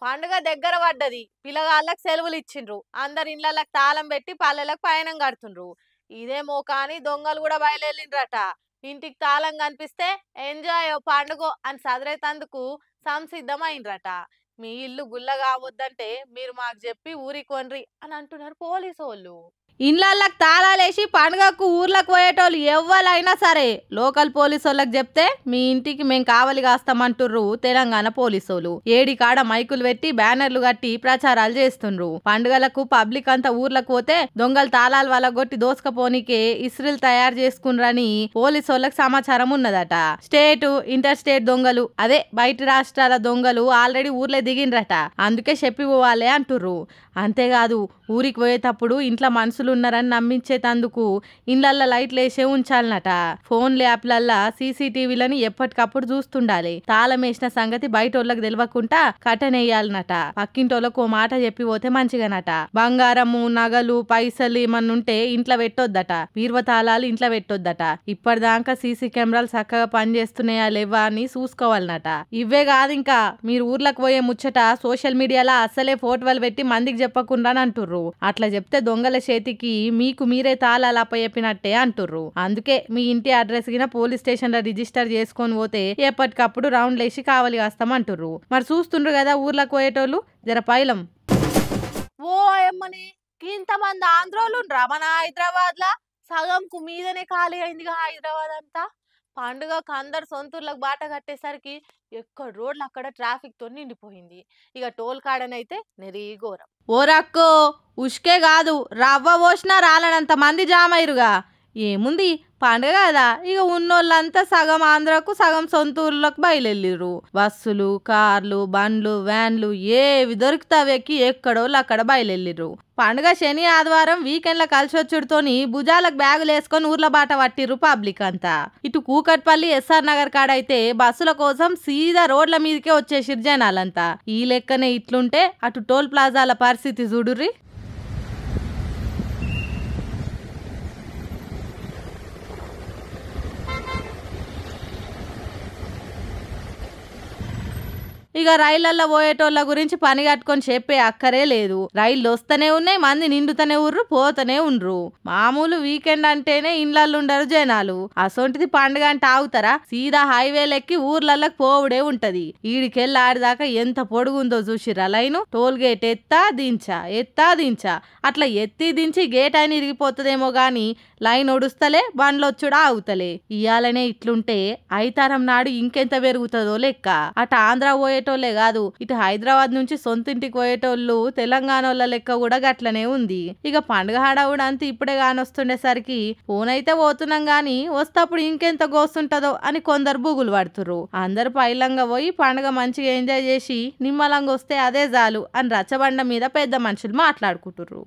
పండుగ దగ్గర పడ్డది. పిల్లగాళ్ళకి సెలవులు ఇచ్చిండ్రు. అందరి ఇళ్ళకి తాళం పెట్టి పల్లెలకు పయనం కడుతుండ్రు. ఇదేమో కానీ దొంగలు కూడా బయలుదేరిండ్రట. ఇంటికి తాళం కనిపిస్తే ఎంజాయ్ పండుగ అని సదరేతందుకు సంసిద్ధమైండ్రట. మీ ఇల్లు గుల్ల కావద్దంటే మీరు మాకు చెప్పి ఊరికి కొన్రి అని అంటున్నారు పోలీసోళ్ళు. ఇండ్లకి తాళాలేసి పండుగకు ఊర్లకు పోయేటోళ్ళు ఎవ్వరైనా సరే లోకల్ పోలీసోళ్ళకి చెప్తే మీ ఇంటికి మేము కావలి కాస్తామంటుర్రు తెలంగాణ పోలీసోళ్ళు. ఏడి కాడ మైకులు పెట్టి బ్యానర్లు కట్టి ప్రచారాలు చేస్తుండ్రు. పండుగలకు పబ్లిక్ అంతా ఊర్లకు పోతే దొంగలు తాళాలు వలగొట్టి దోసుకపోనికే ఇస్రిల్ తయారు చేసుకున్రని పోలీసోళ్ళకి సమాచారం ఉన్నదట. స్టేట్ ఇంటర్ స్టేట్ దొంగలు అదే బయట రాష్ట్రాల దొంగలు ఆల్రెడీ ఊర్లే దిగిండ్రట. అందుకే చెప్పి పోవాలే అంటుర్రు. అంతేకాదు ఊరికి పోయేటప్పుడు ఇంట్లో మనుషులు ఉన్నారని నమ్మించేటందుకు ఇండ్లల్లో లైట్లు వేసే ఉంచాలన్నట. ఫోన్లు యాప్లల్లా సీసీటీవీలని ఎప్పటికప్పుడు చూస్తుండాలి. తాళం వేసిన సంగతి బయట వాళ్ళకి తెలియకుండా కట్టనేయాలన్నట. పక్కింటోళ్ళకు ఓ మాట చెప్పి పోతే మంచిగానట. బంగారము నగలు పైసలు ఏమన్నుంటే ఇంట్లో పెట్టొద్దట. బీరువ తాళాలు ఇంట్లో పెట్టొద్దట. ఇప్పటిదాకా సీసీ కెమెరాలు చక్కగా పనిచేస్తున్నాయా లేవా అని చూసుకోవాలన్నట. ఇవే కాదు ఇంకా మీరు ఊర్లకు పోయే ముచ్చట సోషల్ మీడియాలో అసలే ఫోటోలు పెట్టి మందికి చెప్పకుండా అంటుర్రు. అట్లా చెప్తే దొంగల చేతికి మీకు మీరే తాళాలు అప్పచెప్పినట్టే అంటుర్రు. అందుకే మీ ఇంటి అడ్రస్ గిన పోలీస్ స్టేషన్ లో రిజిస్టర్ చేసుకొని పోతే ఎప్పటికప్పుడు రౌండ్ లేసి కావలి కాస్తామంటుర్రు. మరి చూస్తుండ్రు కదా ఊర్లకు పోయేటోళ్ళు జర పైలం. ఓ అమ్మని ఇంతమంది ఆంధ్రోలు మన హైదరాబాద్ లా సగంకు మీదనే ఖాళీ అయిందిగా హైదరాబాద్ అంతా. పండుగకు అందరు సొంతూర్లకు బాట కట్టేసరికి ఎక్కడ రోడ్లు అక్కడ ట్రాఫిక్ తో నిండిపోయింది. ఇక టోల్ కాడనైతే నెరీఘోరం. ఓరక్కో ఉష్కే కాదు రవ్వ పోసినా రాలనంత మంది జామ్ అయ్యారుగా. ఏముంది పండుగ కదా ఇక ఉన్నోళ్ళంతా సగం ఆంధ్రకు సగం సొంతూర్లకు బయలుదేరిర్రు. బస్సులు కార్లు బండ్లు వ్యాన్లు ఏవి దొరుకుతావి ఎక్కి ఎక్కడోళ్ళు అక్కడ బయలుదేరిర్రు. పండుగ శని ఆదివారం వీకెండ్ల కలిసి వచ్చుడుతోని భుజాలకు బ్యాగులు వేసుకొని ఊర్ల బాట పట్టిర్రు పబ్లిక్ అంతా. ఇటు కూకట్పల్లి ఎస్ఆర్ నగర్ కాడైతే బస్సుల కోసం సీదా రోడ్ల మీదకే వచ్చేసిర్రు జనాలంతా. ఈ లెక్కనే ఇట్లుంటే అటు టోల్ ప్లాజాల పరిస్థితి చూడుర్రి. ఇక రైళ్లల్లో పోయేటోళ్ళ గురించి పని కట్టుకొని చెప్పే అక్కరే లేదు. రైళ్లు వస్తూనే ఉన్నాయి, మంది నిండుతూనే ఉర్రు పోతూనే ఉండ్రు. మామూలు వీకెండ్ అంటేనే ఇండ్లల్లో ఉండరు జనాలు. అసొంటిది పండుగ అంటే ఆగుతారా? సీదా హైవేలెక్కి ఊర్లలోకి పోవుడే ఉంటది. ఈడికెళ్ళి ఆడిదాకా ఎంత పొడుగుందో చూసిర్రా లైను. టోల్ గేట్ ఎత్తా దించా అట్లా ఎత్తి దించి గేట్ అయిన ఇరిగిపోతుందేమో గాని లైన్ ఒడుస్తలే బండ్లొచ్చుడా ఆగుతలే. ఇయాలనే ఇట్లుంటే ఐతారం నాడు ఇంకెంత పెరుగుతుందో లెక్క. అటు ఆంధ్ర పోయేటోళ్లే కాదు ఇటు హైదరాబాద్ నుంచి సొంతింటికి పోయేటోళ్ళు తెలంగాణ వాళ్ళ లెక్క కూడా గట్లనే ఉంది. ఇక పండుగ హడావుడంతా ఇప్పుడే కానొస్తుండేసరికి ఫోన్ అయితే పోతున్నాం గాని వస్తప్పుడు ఇంకెంత గోస్తుంటదో అని కొందరు బుగులు పడుతుర్రు. అందరు పైలంగా పోయి పండుగ మంచిగా ఎంజాయ్ చేసి నిమ్మలంగా వస్తే అదే చాలు అని రచ్చబండ మీద పెద్ద మనుషులు మాట్లాడుకుంటుర్రు.